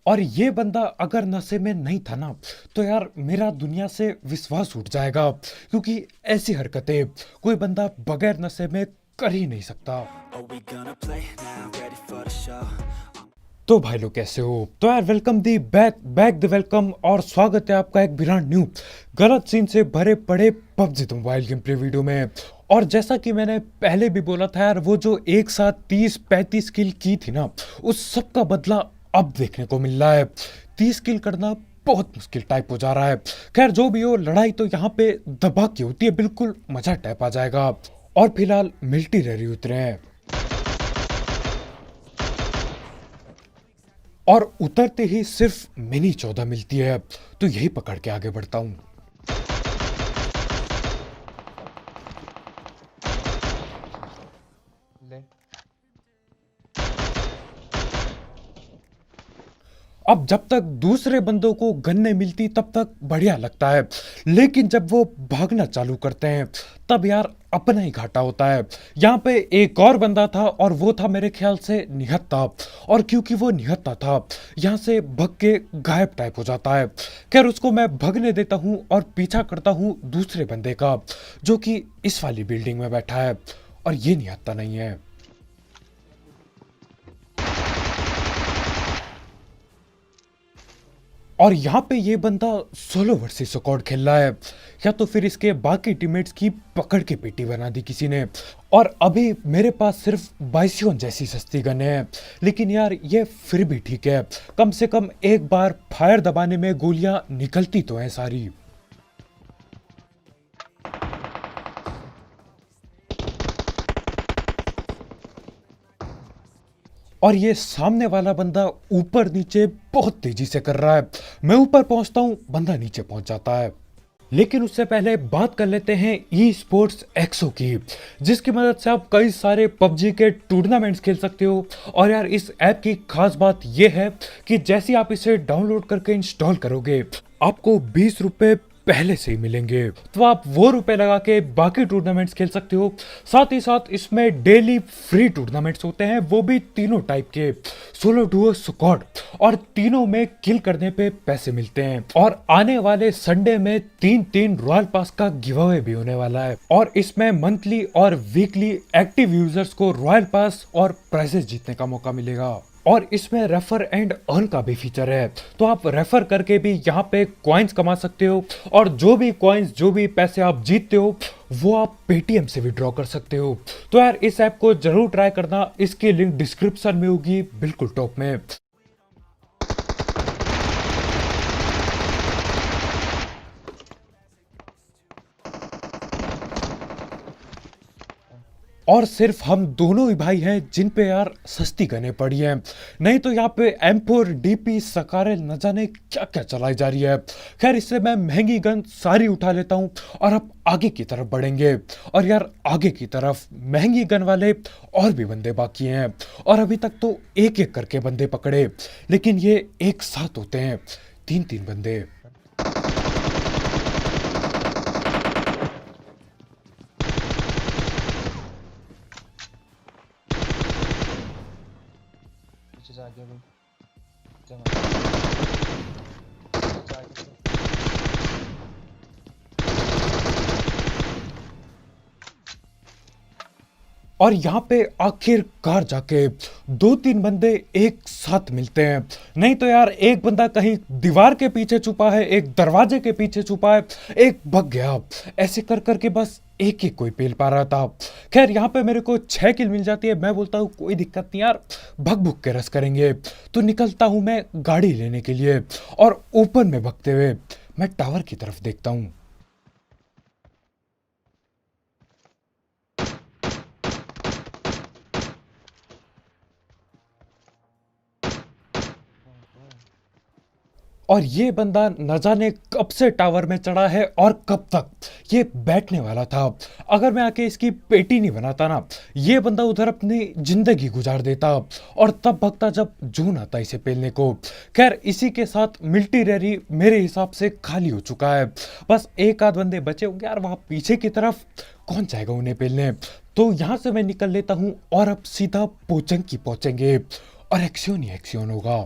और ये बंदा अगर नशे में नहीं था ना, तो यार मेरा दुनिया से विश्वास उठ जाएगा, क्योंकि ऐसी हरकतें कोई बंदा बगैर नशे में कर ही नहीं सकता। Are we gonna play now? Ready for the show? तो भाई लोग कैसे हो? तो यार welcome the back back the welcome, और स्वागत है आपका एक ब्रांड न्यू गलत सीन से भरे पड़े PUBG the mobile game play video में। और जैसा कि मैंने पहले भी बोला था यार, वो जो एक साथ 30-35 किल की थी ना, उस सब का बदला अब देखने को मिल रहा है। 30 किल करना बहुत मुश्किल टाइप हो जा रहा है। खैर जो भी हो, लड़ाई तो यहाँ पे दबा की होती है, बिल्कुल मजा टाइप आ जाएगा। और फिलहाल मिलिट्री रैली उतरे हैं, और उतरते ही सिर्फ मिनी 14 मिलती है, तो यही पकड़ के आगे बढ़ता हूं। ले। अब जब तक दूसरे बंदों को गन नहीं मिलती तब तक बढ़िया लगता है, लेकिन जब वो भागना चालू करते हैं तब यार अपना ही घाटा होता है। यहाँ पे एक और बंदा था, और वो था मेरे ख्याल से निहत्ता। और क्योंकि वो निहत्ता था, यहाँ से भग के गायब टाइप हो जाता है। खैर उसको मैं भगने देता हूँ और पीछा करता हूँ दूसरे बंदे का, जो कि इस वाली बिल्डिंग में बैठा है, और ये निहत्ता नहीं है। और यहाँ पे ये बंदा सोलो वर्सेस स्क्वाड खेल रहा है, या तो फिर इसके बाकी टीममेट्स की पकड़ के पेटी बना दी किसी ने। और अभी मेरे पास सिर्फ बाइसियोन जैसी सस्ती गन है, लेकिन यार ये फिर भी ठीक है, कम से कम एक बार फायर दबाने में गोलियां निकलती तो हैं सारी। और ये सामने वाला बंदा ऊपर नीचे बहुत तेजी से कर रहा है। मैं ऊपर पहुंचता हूं, बंदा नीचे पहुंच जाता है। लेकिन उससे पहले बात कर लेते हैं ई स्पोर्ट्स एक्सो की, जिसकी मदद से आप कई सारे पबजी के टूर्नामेंट्स खेल सकते हो। और यार इस ऐप की खास बात यह है कि जैसे आप इसे डाउनलोड करके इंस्टॉल करोगे, आपको 20 रुपए पहले से ही मिलेंगे, तो आप वो रुपए लगा के बाकी टूर्नामेंट्स खेल सकते हो। साथ ही साथ इसमें डेली फ्री टूर्नामेंट्स होते हैं, वो भी तीनों टाइप के, सोलो डुओ स्क्वाड, और तीनों में किल करने पे पैसे मिलते हैं। और आने वाले संडे में 3-3 रॉयल पास का गिव अवे भी होने वाला है, और इसमें मंथली और वीकली एक्टिव यूजर्स को रॉयल पास और प्राइजेस जीतने का मौका मिलेगा। और इसमें रेफर एंड अर्न का भी फीचर है, तो आप रेफर करके भी यहाँ पे कॉइन्स कमा सकते हो, और जो भी कॉइन्स, जो भी पैसे आप जीतते हो, वो आप पेटीएम से विड्रॉ कर सकते हो। तो यार इस ऐप को जरूर ट्राई करना, इसकी लिंक डिस्क्रिप्शन में होगी बिल्कुल टॉप में। और सिर्फ हम दोनों ही भाई हैं जिन पे यार सस्ती गनें पड़ी हैं, नहीं तो यहाँ पे M4 DP सकारेल न जाने क्या क्या चलाई जा रही है। खैर इससे मैं महंगी गन सारी उठा लेता हूँ, और अब आगे की तरफ बढ़ेंगे। और यार आगे की तरफ महंगी गन वाले और भी बंदे बाकी हैं, और अभी तक तो एक एक करके बंदे पकड़े, लेकिन ये एक साथ होते हैं 3-3 बंदे। पीछे से आ गया भाई। जमा। पीछे आ गया। और यहाँ पे आखिरकार जाके 2-3 बंदे एक साथ मिलते हैं, नहीं तो यार एक बंदा कहीं दीवार के पीछे छुपा है, एक दरवाजे के पीछे छुपा है, एक भाग गया। ऐसे कर करके बस एक एक कोई पेल पा रहा था। खैर यहाँ पे मेरे को 6 किल मिल जाती है। मैं बोलता हूँ कोई दिक्कत नहीं यार, भग भुग के रस करेंगे। तो निकलता हूँ मैं गाड़ी लेने के लिए, और ऊपर में भगते हुए मैं टावर की तरफ देखता हूँ। और ये बंदा न जाने कब से टावर में चढ़ा है, और कब तक ये बैठने वाला था। अगर मैं आके इसकी पेटी नहीं बनाता ना, ये बंदा उधर अपनी जिंदगी गुजार देता, और तब भगता जब जून आता इसे पेलने को। खैर इसी के साथ मिलिट्री रैली मेरे हिसाब से खाली हो चुका है, बस एक आध बंदे बचे होंगे यार वहाँ पीछे की तरफ, कौन जाएगा उन्हें पेलने। तो यहाँ से मैं निकल लेता हूँ, और अब सीधा पोचंग की पहुंचेंगे, और एक्सियोन ही एक्सियोन होगा।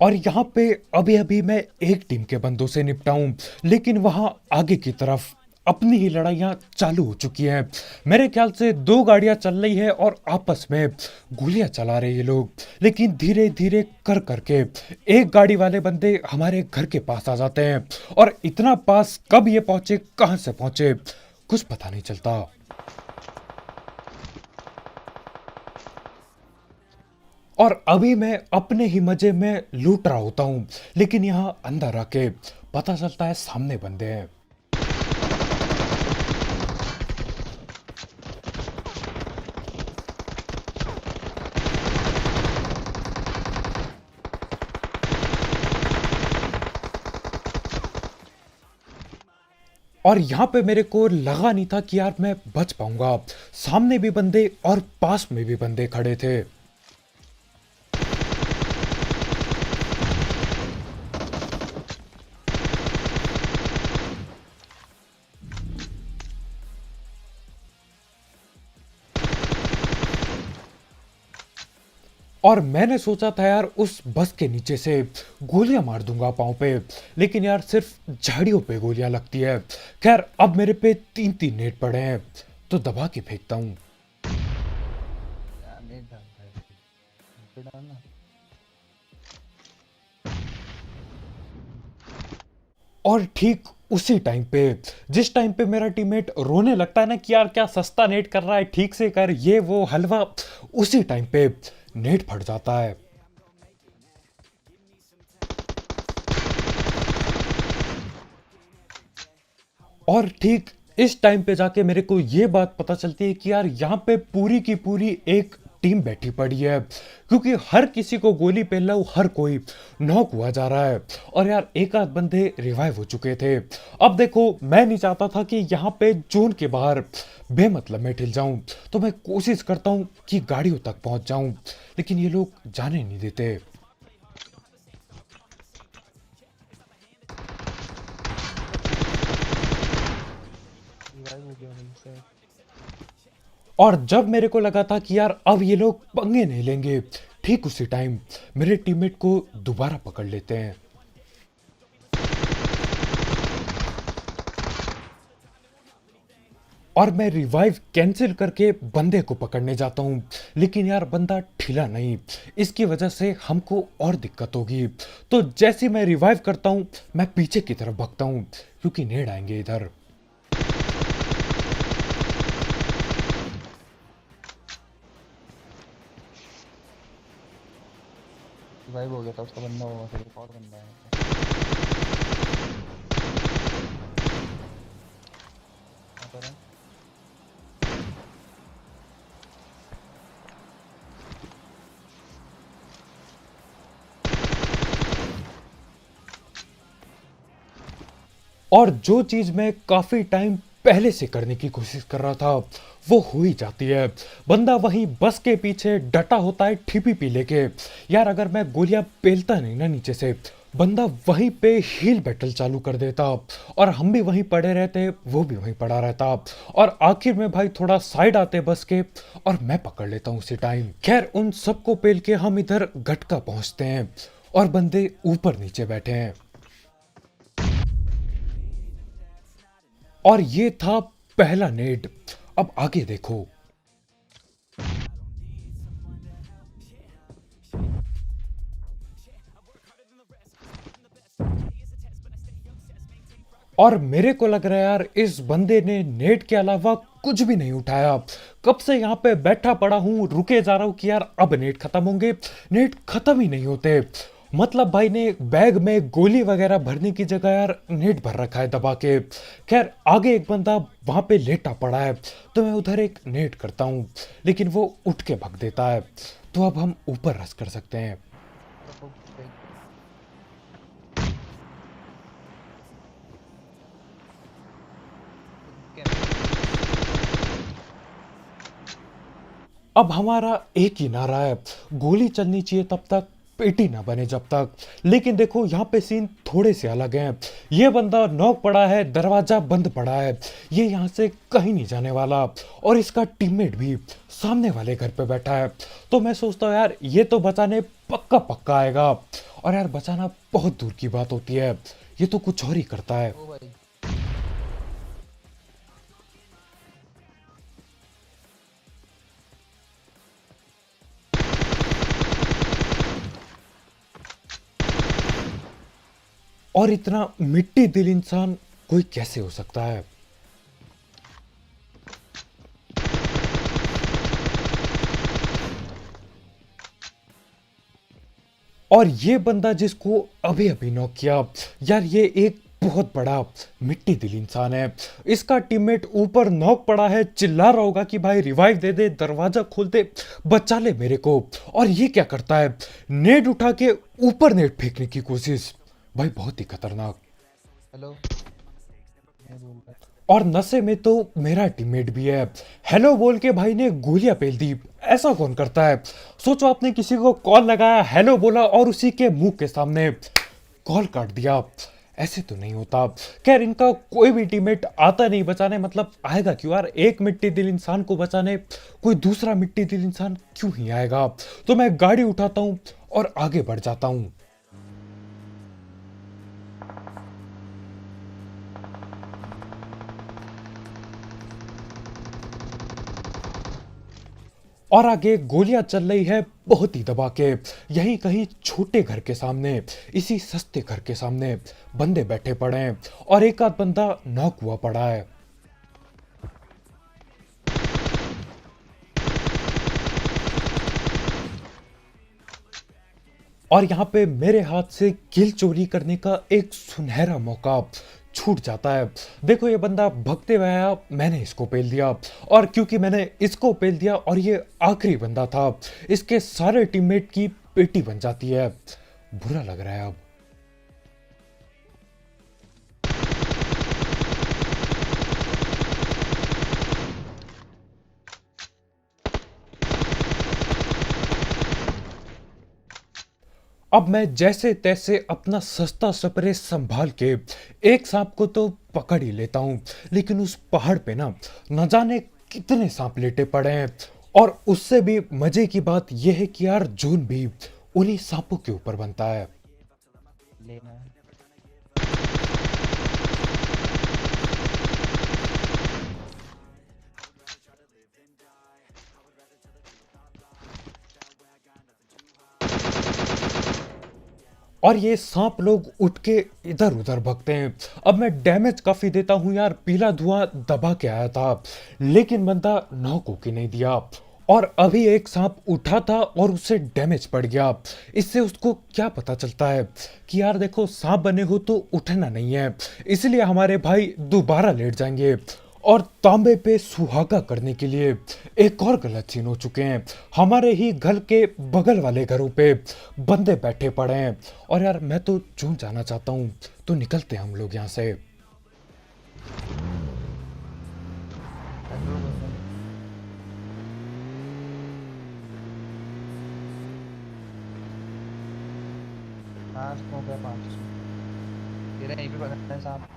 और यहाँ पे अभी अभी मैं एक टीम के बंदों से निपटा हूं, लेकिन वहां आगे की तरफ अपनी ही लड़ाइयाँ चालू हो चुकी हैं। मेरे ख्याल से दो गाड़ियां चल रही है और आपस में गोलियां चला रहे ये लोग, लेकिन धीरे धीरे कर करके एक गाड़ी वाले बंदे हमारे घर के पास आ जाते हैं, और इतना पास कब ये पहुंचे, कहां से पहुंचे, कुछ पता नहीं चलता। और अभी मैं अपने ही मजे में लूट रहा होता हूं, लेकिन यहां अंदर आके पता चलता है सामने बंदे हैं। और यहाँ पे मेरे को लगा नहीं था कि यार मैं बच पाऊंगा। सामने भी बंदे और पास में भी बंदे खड़े थे। और मैंने सोचा था यार उस बस के नीचे से गोलियां मार दूंगा पाँव पे, लेकिन यार सिर्फ झाड़ियों पे गोलियां लगती है। खैर अब मेरे पे 3-3 नेट पड़े हैं, तो दबा के फेंकता हूँ। यार नहीं डालता है पे डालना। और ठीक उसी टाइम पे, जिस टाइम पे मेरा टीममेट रोने लगता है ना कि यार क्या सस्ता नेट कर रहा है, ठीक से कर ये वो हलवा, उसी टाइम पे नेट फट जाता है। और ठीक इस टाइम पे जाके मेरे को ये बात पता चलती है कि यार यहाँ पे पूरी की पूरी एक टीम बैठी पड़ी है, क्योंकि हर किसी को गोली पे लव, हर कोई नॉक हुआ जा रहा है। और यार एक आध बंदे रिवाइव हो चुके थे। अब देखो मैं नहीं चाहता था कि यहाँ पे जोन के बाहर बेमतलब में ठिल जाऊं, तो मैं कोशिश करता हूं कि गाड़ियों तक पहुंच जाऊं, लेकिन ये लोग जाने नहीं देते। रिवाइव हो गया वहीं से। और जब मेरे को लगा था कि यार अब ये लोग पंगे नहीं लेंगे, ठीक उसी टाइम मेरे टीममेट को दोबारा पकड़ लेते हैं। और मैं रिवाइव कैंसिल करके बंदे को पकड़ने जाता हूं, लेकिन यार बंदा ठिला नहीं। इसकी वजह से हमको और दिक्कत होगी। तो जैसे मैं रिवाइव करता हूं, मैं पीछे की तरफ भागता हूं, क्योंकि नेड आएंगे इधर। रिवाइव हो गया था उसका बंदा, होगा फिर एक और बंदा है। क्या कर रहा है? और जो चीज मैं काफी टाइम पहले से करने की कोशिश कर रहा था, वो हो ही जाती है। बंदा वहीं बस के पीछे डटा होता है ठीपी पी लेके। यार अगर मैं गोलियां पेलता नहीं ना नीचे से, बंदा वहीं पे हील बैटल चालू कर देता, और हम भी वहीं पड़े रहते, वो भी वहीं पड़ा रहता। और आखिर में भाई थोड़ा साइड आते बस के, और मैं पकड़ लेता हूँ उसी टाइम। खैर उन सबको पेल के हम इधर गटका पहुंचते हैं, और बंदे ऊपर नीचे बैठे हैं। और ये था पहला नेड। अब आगे देखो। और मेरे को लग रहा है यार इस बंदे ने नेट के अलावा कुछ भी नहीं उठाया। कब से यहाँ पे बैठा पड़ा हूँ, रुके जा रहा हूँ कि यार अब नेट खत्म होंगे, नेट खत्म ही नहीं होते। मतलब भाई ने बैग में गोली वगैरह भरने की जगह यार नेट भर रखा है दबा के। खैर आगे एक बंदा वहां पे लेटा पड़ा है, तो मैं उधर एक नेट करता हूँ, लेकिन वो उठ के भग देता है। तो अब हम ऊपर रश कर सकते हैं। तो भाई क्या अब हमारा एक ही नारा है, गोली चलनी चाहिए तब तक, पेटी ना बने जब तक। लेकिन देखो यहाँ पे सीन थोड़े से अलग हैं। ये बंदा नॉक पड़ा है, दरवाजा बंद पड़ा है, ये यहाँ से कहीं नहीं जाने वाला। और इसका टीममेट भी सामने वाले घर पे बैठा है। तो मैं सोचता हूँ यार ये तो बचाने पक्का पक्का आएगा। और यार बचाना बहुत दूर की बात होती है, ये तो कुछ और ही करता है। ओ भाई और इतना मिट्टी दिल इंसान कोई कैसे हो सकता है? और ये बंदा जिसको अभी अभी नॉक किया, यार ये एक बहुत बड़ा मिट्टी दिल इंसान है। इसका टीममेट ऊपर नॉक पड़ा है, चिल्ला रहा होगा कि भाई रिवाइव दे दे, दरवाजा खोल दे, बचा ले मेरे को। और ये क्या करता है, नेट उठा के ऊपर नेट फेंकने की कोशिश। भाई बहुत ही खतरनाक। हेलो मैं बोल रहा और नशे में तो मेरा टीममेट भी है। हेलो बोल के भाई ने गोलियां पेल दी। ऐसा कौन करता है? सोचो आपने किसी को कॉल लगाया, हेलो बोला और उसी के मुंह के सामने कॉल काट दिया। ऐसे तो नहीं होता। खैर इनका कोई भी टीममेट आता नहीं बचाने, मतलब आएगा क्यों यार? एक मिट्टी दिल इंसान को बचाने कोई दूसरा मिट्टी दिल इंसान क्यों ही आएगा? तो मैं गाड़ी उठाता हूं और आगे बढ़ जाता हूं। और आगे गोलियां चल रही है बहुत ही दबा के। यहीं कहीं छोटे घर के सामने, इसी सस्ते घर के सामने बंदे बैठे पड़े हैं और एक आध बंदा नॉक हुआ पड़ा है। और यहाँ पे मेरे हाथ से किल चोरी करने का एक सुनहरा मौका छूट जाता है। देखो ये बंदा भगते हुए आया, मैंने इसको पेल दिया। और क्योंकि मैंने इसको पेल दिया और ये आखिरी बंदा था, इसके सारे टीममेट की पेटी बन जाती है। बुरा लग रहा है अब। अब मैं जैसे तैसे अपना सस्ता स्प्रे संभाल के एक सांप को तो पकड़ ही लेता हूं, लेकिन उस पहाड़ पे ना न जाने कितने सांप लेटे पड़े हैं। और उससे भी मजे की बात यह है कि यार जून भी उन्हीं सांपों के ऊपर बनता है। लेना है। और ये सांप लोग उठ के इधर उधर भगते हैं। अब मैं डैमेज काफी देता हूं यार, पीला धुआं दबा के आया था, लेकिन बंदा नॉक होके नहीं दिया। और अभी एक सांप उठा था और उससे डैमेज पड़ गया। इससे उसको क्या पता चलता है कि यार देखो सांप बने हो तो उठना नहीं है, इसलिए हमारे भाई दोबारा लेट जाएंगे। और तांबे पे सुहागा करने के लिए एक और गलत सीन हो चुके हैं। हमारे ही घर के बगल वाले घरों पे बंदे बैठे पड़े हैं। और यार मैं तो जून जाना चाहता हूँ, तो निकलते हैं हम लोग यहाँ से। हेलो बंदा। हाँ स्मोक है 500। तेरा यहीं पे बना है सांप।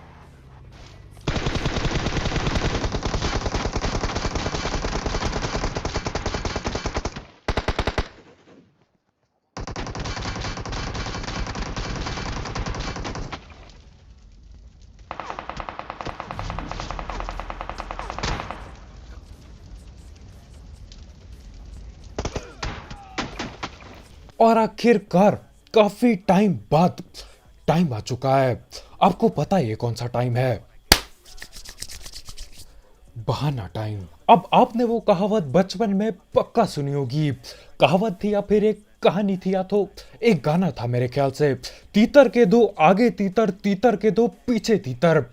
और आखिरकार काफी टाइम बाद टाइम आ चुका है। आपको पता है ये कौन सा टाइम है? बहाना टाइम। अब आपने वो कहावत बचपन में पक्का सुनी होगी। कहावत थी या फिर एक कहानी थी या तो एक गाना था मेरे ख्याल से, तीतर के दो आगे तीतर, तीतर के दो पीछे तीतर।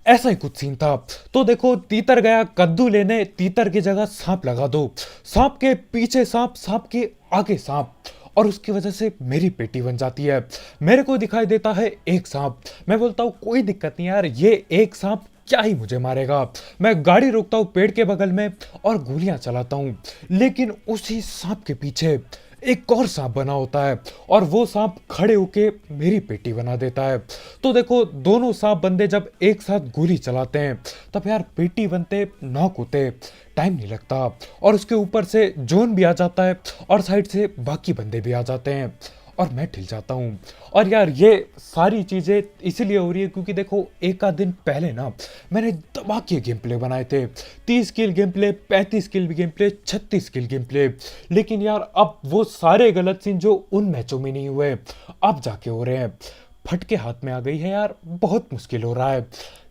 ऐसा ही कुछ सीन था। तो देखो तीतर गया कद्दू लेने, तीतर की जगह सांप लगा दो, सांप के पीछे सांप, सांप के आगे सांप। और उसकी वजह से मेरी पेटी बन जाती है। मेरे को दिखाई देता है एक सांप। मैं बोलता हूँ कोई दिक्कत नहीं यार, ये एक सांप क्या ही मुझे मारेगा। मैं गाड़ी रोकता हूँ पेड़ के बगल में और गोलियां चलाता हूँ, लेकिन उसी सांप के पीछे एक और सांप बना होता है और वो सांप खड़े होके मेरी पेटी बना देता है। तो देखो दोनों सांप बंदे जब एक साथ गोली चलाते हैं तब यार पेटी बनते, नॉक होते टाइम नहीं लगता। और उसके ऊपर से जोन भी आ जाता है और साइड से बाकी बंदे भी आ जाते हैं। और मैं ठिल जाता हूँ। और यार ये सारी चीज़ें इसीलिए हो रही है क्योंकि देखो एक आध दिन पहले ना मैंने धमाके गेम प्ले बनाए थे, 30 किल गेम प्ले, 35 किल गेम प्ले, 36 किल गेम प्ले। लेकिन यार अब वो सारे गलत सीन जो उन मैचों में नहीं हुए अब जाके हो रहे हैं। फटके हाथ में आ गई है यार, बहुत मुश्किल हो रहा है।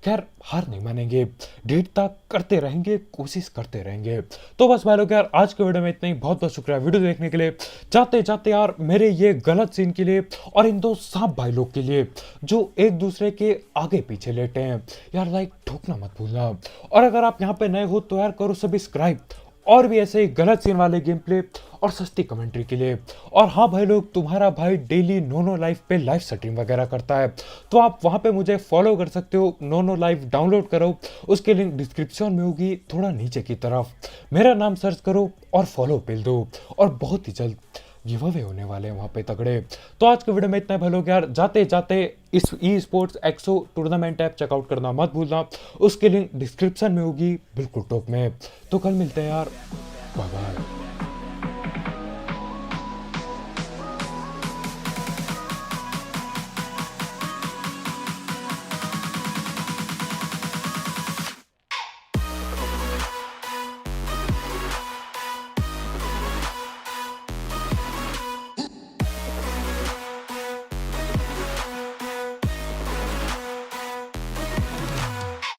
खैर हार नहीं मानेंगे, डेट तक करते रहेंगे, कोशिश करते रहेंगे। तो बस भाई लोग यार आज के वीडियो में इतना ही। बहुत बहुत शुक्रिया वीडियो देखने के लिए। जाते जाते यार मेरे ये गलत सीन के लिए और इन दो सांप भाई लोग के लिए जो एक दूसरे के आगे पीछे लेटे हैं, यार लाइक ठोकना मत भूलना। और अगर आप यहाँ पे नए हो तो यार करो सब्सक्राइब, और भी ऐसे ही गलत सीन वाले गेम प्ले और सस्ती कमेंट्री के लिए। और हाँ भाई लोग, तुम्हारा भाई डेली नोनो लाइव पे लाइव स्ट्रीम वगैरह करता है, तो आप वहाँ पे मुझे फॉलो कर सकते हो। नोनो लाइव डाउनलोड करो, उसके लिंक डिस्क्रिप्शन में होगी थोड़ा नीचे की तरफ। मेरा नाम सर्च करो और फॉलो पेल दो, और बहुत ही जल्द गिव अवे होने वाले हैं वहाँ पे तगड़े। तो आज के वीडियो में इतना भाई लोग यार, जाते जाते इस ई स्पोर्ट्स एक्सो टूर्नामेंट ऐप चेकआउट करना मत भूलना, उसके लिंक डिस्क्रिप्शन में होगी बिल्कुल टॉप में। तो कल मिलते हैं यार, बाय बाय।